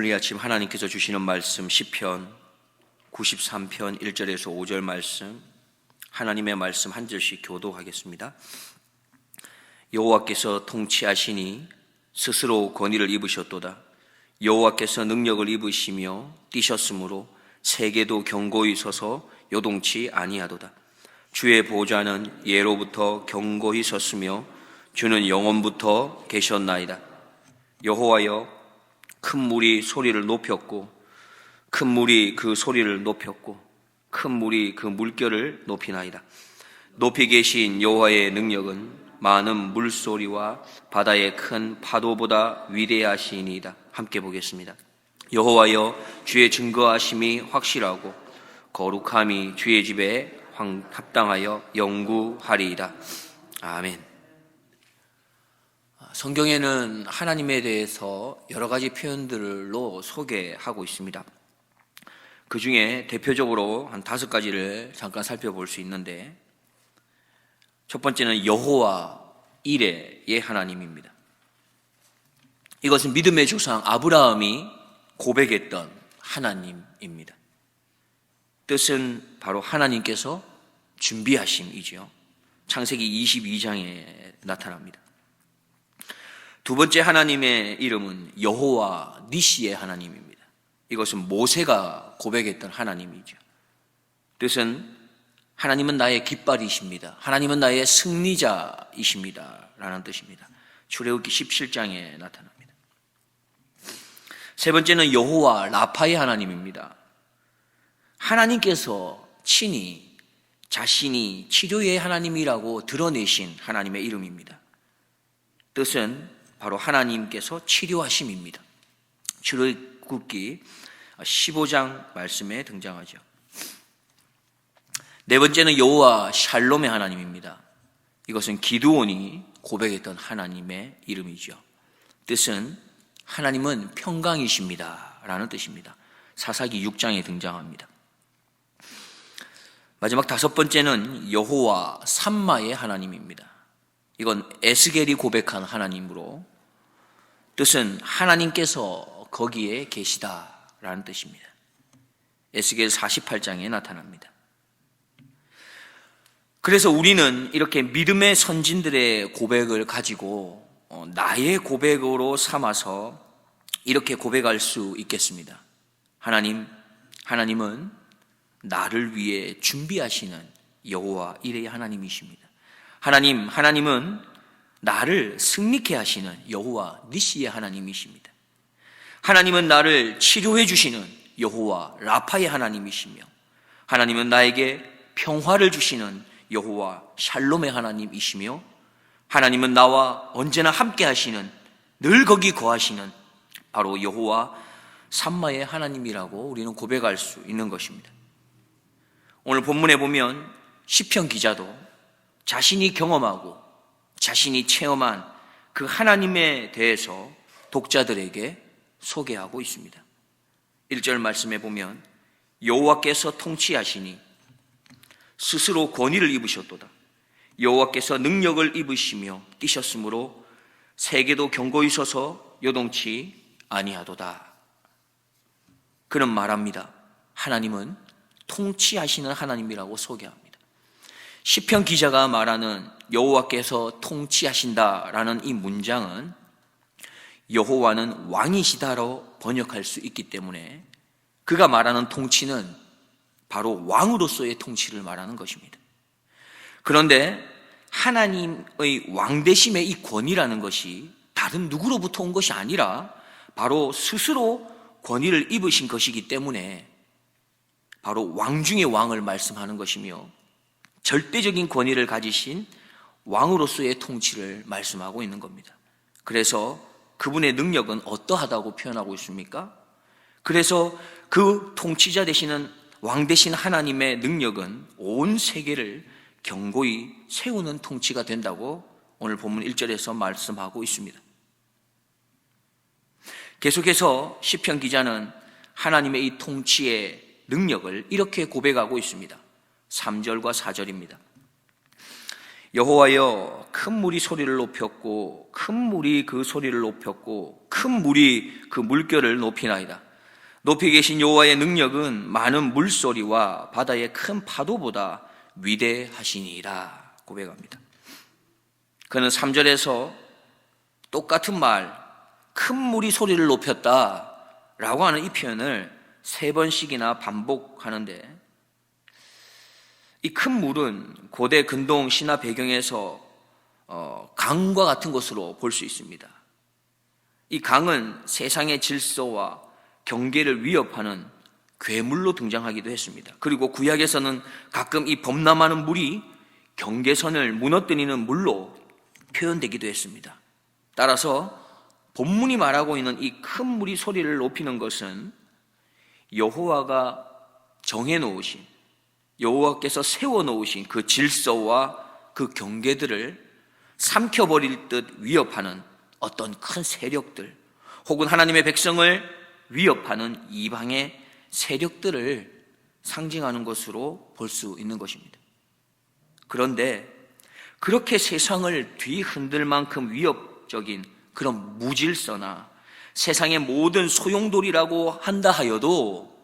오늘 이 아침 하나님께서 주시는 말씀 시편 93편 1절에서 5절 말씀, 하나님의 말씀 한 절씩 교도하겠습니다. 여호와께서 통치하시니 스스로 권위를 입으셨도다. 여호와께서 능력을 입으시며 뛰셨으므로 세계도 견고히 서서 요동치 아니하도다. 주의 보좌는 예로부터 견고히 섰으며 주는 영원부터 계셨나이다. 여호와여, 큰 물이 소리를 높였고 큰 물이 그 소리를 높였고 큰 물이 그 물결을 높이나이다. 높이 계신 여호와의 능력은 많은 물소리와 바다의 큰 파도보다 위대하시니이다. 함께 보겠습니다. 여호와여, 주의 증거하심이 확실하고 거룩함이 주의 집에 합당하여 영구하리이다. 아멘. 성경에는 하나님에 대해서 여러 가지 표현들로 소개하고 있습니다. 그 중에 대표적으로 한 5가지를 잠깐 살펴볼 수 있는데, 첫 번째는 여호와 이레의 하나님입니다. 이것은 믿음의 조상 아브라함이 고백했던 하나님입니다. 뜻은 바로 하나님께서 준비하심이지요. 창세기 22장에 나타납니다. 두 번째 하나님의 이름은 여호와 니시의 하나님입니다. 이것은 모세가 고백했던 하나님이죠. 뜻은 하나님은 나의 깃발이십니다. 하나님은 나의 승리자이십니다. 라는 뜻입니다. 출애굽기 17장에 나타납니다. 세 번째는 여호와 라파의 하나님입니다. 하나님께서 친히 자신이 치료의 하나님이라고 드러내신 하나님의 이름입니다. 뜻은 바로 하나님께서 치료하심입니다. 출애굽기 15장 말씀에 등장하죠. 네 번째는 여호와 샬롬의 하나님입니다. 이것은 기드온이 고백했던 하나님의 이름이죠. 뜻은 하나님은 평강이십니다 라는 뜻입니다. 사사기 6장에 등장합니다. 마지막 5번째는 여호와 삼마의 하나님입니다. 이건 에스겔이 고백한 하나님으로, 뜻은 하나님께서 거기에 계시다라는 뜻입니다. 에스겔 48장에 나타납니다. 그래서 우리는 이렇게 믿음의 선진들의 고백을 가지고 나의 고백으로 삼아서 이렇게 고백할 수 있겠습니다. 하나님은 나를 위해 준비하시는 여호와 이레의 하나님이십니다. 하나님은 나를 승리케 하시는 여호와 니시의 하나님이십니다. 하나님은 나를 치료해 주시는 여호와 라파의 하나님이시며, 하나님은 나에게 평화를 주시는 여호와 샬롬의 하나님이시며, 하나님은 나와 언제나 함께 하시는, 늘 거기 거하시는 바로 여호와 삼마의 하나님이라고 우리는 고백할 수 있는 것입니다. 오늘 본문에 보면 시편 기자도 자신이 경험하고 자신이 체험한 그 하나님에 대해서 독자들에게 소개하고 있습니다. 1절 말씀에 보면 여호와께서 통치하시니 스스로 권위를 입으셨도다. 여호와께서 능력을 입으시며 뛰셨으므로 세계도 견고히 서서 요동치 아니하도다. 그는 말합니다. 하나님은 통치하시는 하나님이라고 소개합니다. 시편 기자가 말하는 여호와께서 통치하신다라는 이 문장은 여호와는 왕이시다로 번역할 수 있기 때문에 그가 말하는 통치는 바로 왕으로서의 통치를 말하는 것입니다. 그런데 하나님의 왕되심의 이 권위라는 것이 다른 누구로부터 온 것이 아니라 바로 스스로 권위를 입으신 것이기 때문에 바로 왕 중의 왕을 말씀하는 것이며, 절대적인 권위를 가지신 왕으로서의 통치를 말씀하고 있는 겁니다. 그래서 그분의 능력은 어떠하다고 표현하고 있습니까? 그래서 그 통치자 되시는 왕 되신 하나님의 능력은 온 세계를 견고히 세우는 통치가 된다고 오늘 본문 1절에서 말씀하고 있습니다. 계속해서 시편 기자는 하나님의 이 통치의 능력을 이렇게 고백하고 있습니다. 3절과 4절입니다. 여호와여, 큰 물이 소리를 높였고 큰 물이 그 소리를 높였고 큰 물이 그 물결을 높이나이다. 높이 계신 여호와의 능력은 많은 물소리와 바다의 큰 파도보다 위대하시니라 고백합니다. 그는 3절에서 똑같은 말, 큰 물이 소리를 높였다라고 하는 이 표현을 3번씩이나 반복하는데, 이 큰 물은 고대 근동 신화 배경에서 강과 같은 것으로 볼 수 있습니다. 이 강은 세상의 질서와 경계를 위협하는 괴물로 등장하기도 했습니다. 그리고 구약에서는 가끔 이 범람하는 물이 경계선을 무너뜨리는 물로 표현되기도 했습니다. 따라서 본문이 말하고 있는 이 큰 물이 소리를 높이는 것은 여호와가 정해놓으신, 여호와께서 세워놓으신 그 질서와 그 경계들을 삼켜버릴 듯 위협하는 어떤 큰 세력들, 혹은 하나님의 백성을 위협하는 이방의 세력들을 상징하는 것으로 볼 수 있는 것입니다. 그런데 그렇게 세상을 뒤흔들 만큼 위협적인 그런 무질서나 세상의 모든 소용돌이라고 한다 하여도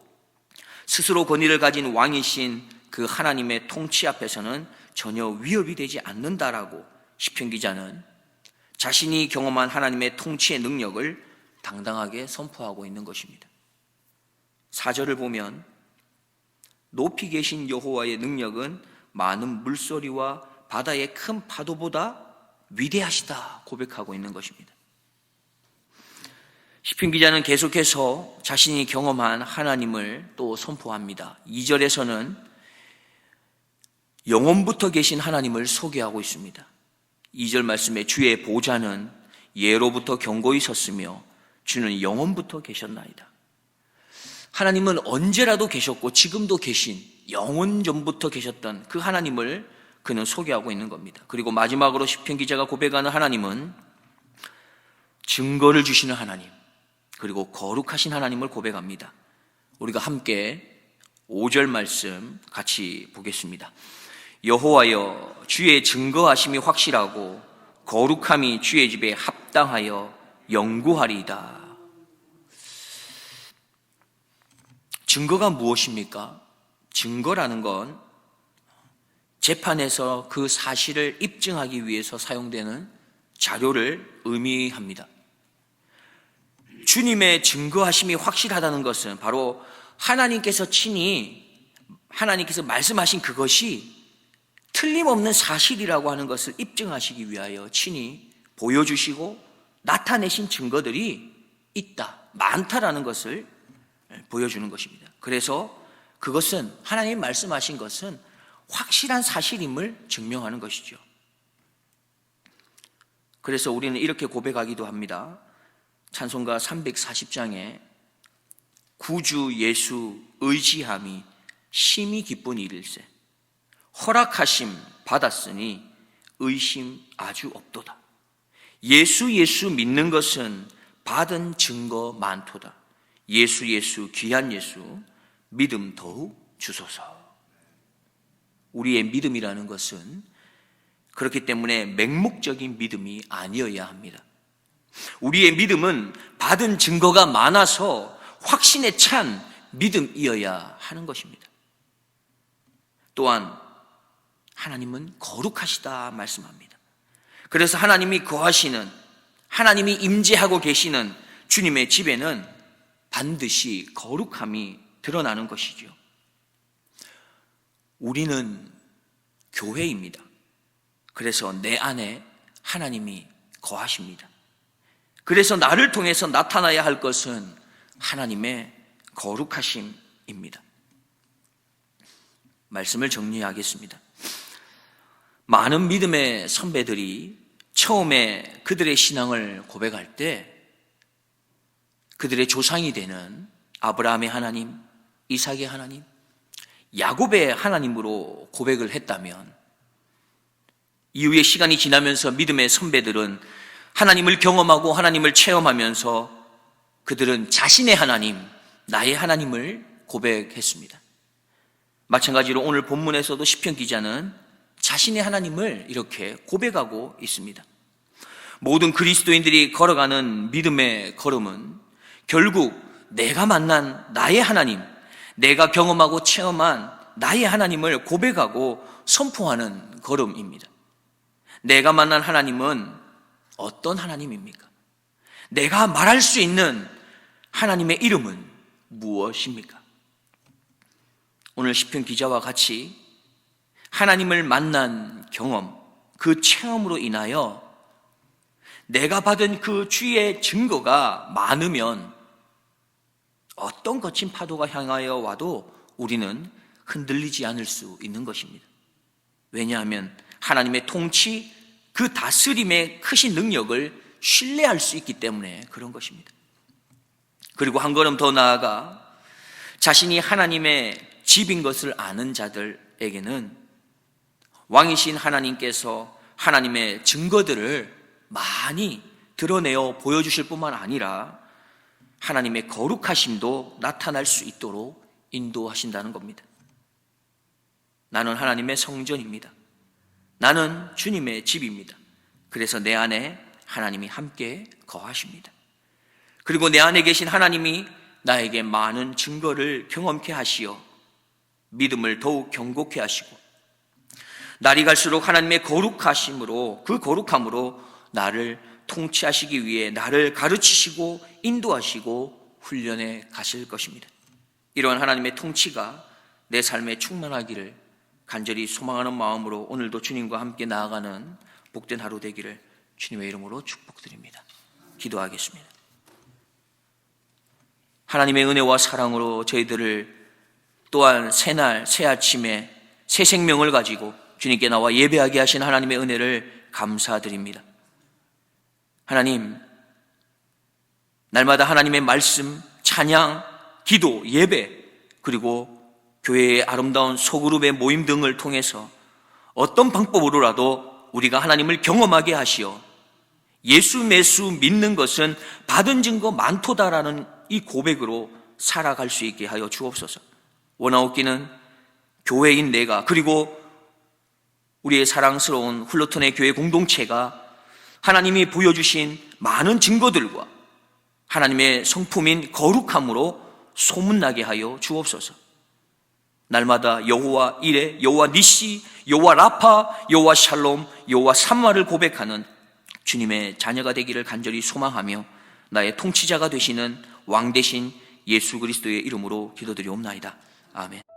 스스로 권위를 가진 왕이신 그 하나님의 통치 앞에서는 전혀 위협이 되지 않는다라고 시편 기자는 자신이 경험한 하나님의 통치의 능력을 당당하게 선포하고 있는 것입니다. 4절을 보면 높이 계신 여호와의 능력은 많은 물소리와 바다의 큰 파도보다 위대하시다 고백하고 있는 것입니다. 시편 기자는 계속해서 자신이 경험한 하나님을 또 선포합니다. 2절에서는 영원부터 계신 하나님을 소개하고 있습니다. 2절 말씀에 주의 보좌는 예로부터 견고히 섰으며 주는 영원부터 계셨나이다. 하나님은 언제라도 계셨고 지금도 계신, 영원 전부터 계셨던 그 하나님을 그는 소개하고 있는 겁니다. 그리고 마지막으로 시편 기자가 고백하는 하나님은 증거를 주시는 하나님, 그리고 거룩하신 하나님을 고백합니다. 우리가 함께 5절 말씀 같이 보겠습니다. 여호와여, 주의 증거하심이 확실하고 거룩함이 주의 집에 합당하여 영구하리이다. 증거가 무엇입니까? 증거라는 건 재판에서 그 사실을 입증하기 위해서 사용되는 자료를 의미합니다. 주님의 증거하심이 확실하다는 것은 바로 하나님께서 말씀하신 그것이 틀림없는 사실이라고 하는 것을 입증하시기 위하여 친히 보여주시고 나타내신 증거들이 있다, 많다라는 것을 보여주는 것입니다. 그래서 그것은, 하나님이 말씀하신 것은 확실한 사실임을 증명하는 것이죠. 그래서 우리는 이렇게 고백하기도 합니다. 찬송가 340장에 구주 예수 의지함이 심히 기쁜 일일세, 허락하심 받았으니 의심 아주 없도다. 예수 믿는 것은 받은 증거 많도다. 예수 귀한 예수 믿음 더욱 주소서. 우리의 믿음이라는 것은 그렇기 때문에 맹목적인 믿음이 아니어야 합니다. 우리의 믿음은 받은 증거가 많아서 확신에 찬 믿음이어야 하는 것입니다. 또한 하나님은 거룩하시다 말씀합니다. 그래서 하나님이 거하시는, 하나님이 임재하고 계시는 주님의 집에는 반드시 거룩함이 드러나는 것이죠. 우리는 교회입니다. 그래서 내 안에 하나님이 거하십니다. 그래서 나를 통해서 나타나야 할 것은 하나님의 거룩하심입니다. 말씀을 정리하겠습니다. 많은 믿음의 선배들이 처음에 그들의 신앙을 고백할 때 그들의 조상이 되는 아브라함의 하나님, 이삭의 하나님, 야곱의 하나님으로 고백을 했다면, 이후에 시간이 지나면서 믿음의 선배들은 하나님을 경험하고 하나님을 체험하면서 그들은 자신의 하나님, 나의 하나님을 고백했습니다. 마찬가지로 오늘 본문에서도 시편 기자는 자신의 하나님을 이렇게 고백하고 있습니다. 모든 그리스도인들이 걸어가는 믿음의 걸음은 결국 내가 만난 나의 하나님, 내가 경험하고 체험한 나의 하나님을 고백하고 선포하는 걸음입니다. 내가 만난 하나님은 어떤 하나님입니까? 내가 말할 수 있는 하나님의 이름은 무엇입니까? 오늘 시편 기자와 같이 하나님을 만난 경험, 그 체험으로 인하여 내가 받은 그 주의 증거가 많으면 어떤 거친 파도가 향하여 와도 우리는 흔들리지 않을 수 있는 것입니다. 왜냐하면 하나님의 통치, 그 다스림의 크신 능력을 신뢰할 수 있기 때문에 그런 것입니다. 그리고 한 걸음 더 나아가 자신이 하나님의 집인 것을 아는 자들에게는 왕이신 하나님께서 하나님의 증거들을 많이 드러내어 보여주실 뿐만 아니라 하나님의 거룩하심도 나타날 수 있도록 인도하신다는 겁니다. 나는 하나님의 성전입니다. 나는 주님의 집입니다. 그래서 내 안에 하나님이 함께 거하십니다. 그리고 내 안에 계신 하나님이 나에게 많은 증거를 경험케 하시어 믿음을 더욱 견고케 하시고 날이 갈수록 하나님의 거룩하심으로, 그 거룩함으로 나를 통치하시기 위해 나를 가르치시고 인도하시고 훈련해 가실 것입니다. 이러한 하나님의 통치가 내 삶에 충만하기를 간절히 소망하는 마음으로 오늘도 주님과 함께 나아가는 복된 하루 되기를 주님의 이름으로 축복드립니다. 기도하겠습니다. 하나님의 은혜와 사랑으로 저희들을 또한 새날 새 아침에 새 생명을 가지고 주님께 나와 예배하게 하신 하나님의 은혜를 감사드립니다. 하나님, 날마다 하나님의 말씀, 찬양, 기도, 예배, 그리고 교회의 아름다운 소그룹의 모임 등을 통해서 어떤 방법으로라도 우리가 하나님을 경험하게 하시어 예수 매수 믿는 것은 받은 증거 많도다라는 이 고백으로 살아갈 수 있게 하여 주옵소서. 원하옵기는 교회인 내가, 그리고 우리의 사랑스러운 훌러턴의 교회 공동체가 하나님이 보여주신 많은 증거들과 하나님의 성품인 거룩함으로 소문나게 하여 주옵소서. 날마다 여호와 이레, 여호와 니시, 여호와 라파, 여호와 샬롬, 여호와 삼마를 고백하는 주님의 자녀가 되기를 간절히 소망하며 나의 통치자가 되시는 왕 되신 예수 그리스도의 이름으로 기도드리옵나이다. 아멘.